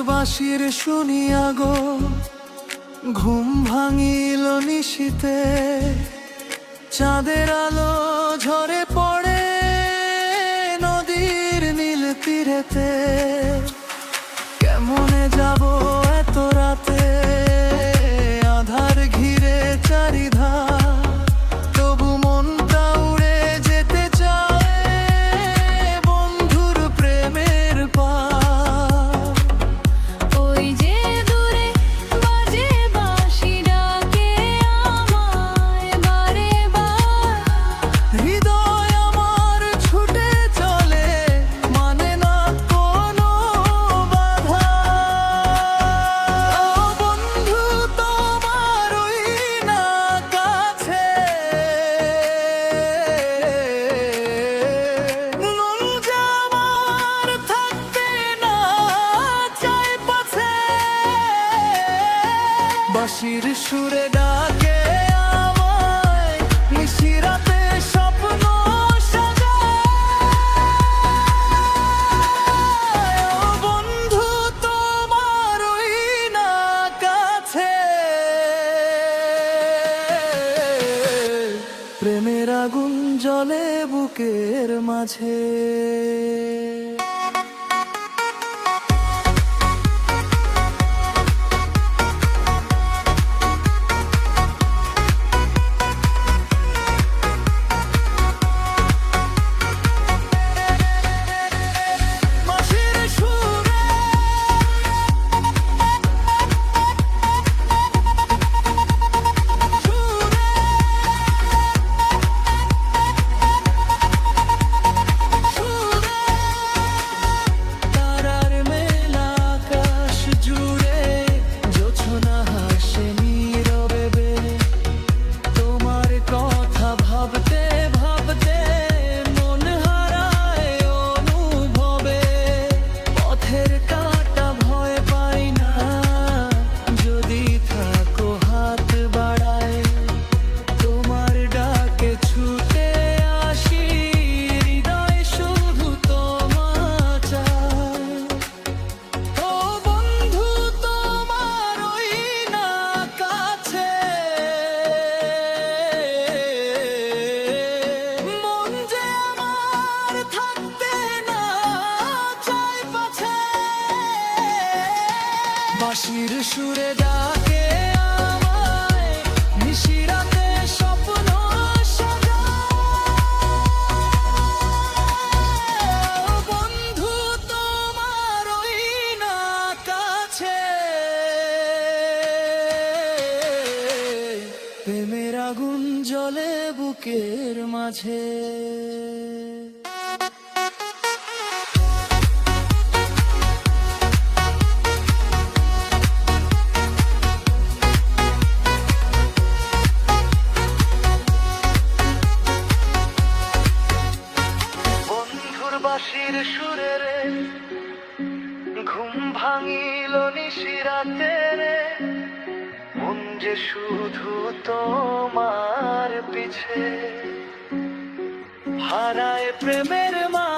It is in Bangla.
বাঁশির শুনিয়া গো ঘুম ভাঙিল নিশীতে, চাঁদের আলো ঝরে পড়ে নদীর নীল তীরেতে। কেমনে যাব এত রাতে আধার ঘিরে চারিধার, তবু মনটা উড়ে যেতে চায় বন্ধুর প্রেমের পার। বাঁশির সুরে ডাকে আমায় নিশিরাতে স্বপ্ন সাজায়। ও বন্ধু তোমার ওই না কাছে, প্রেমের আগুন জ্বলে বুকের মাঝে। বাঁশির সুরে ডাকে আমায় নিশিরাতে স্বপ্ন সাজায়। বন্ধু তোমার ওই না কাছে, প্রেমের আগুন জ্বলে বুকের মাঝে। বাঁশির সুরে রে ঘুম ভাঙিল নিশিরাতে রে, মন যে শুধু তোমার পিছে হারায় প্রেমের মা।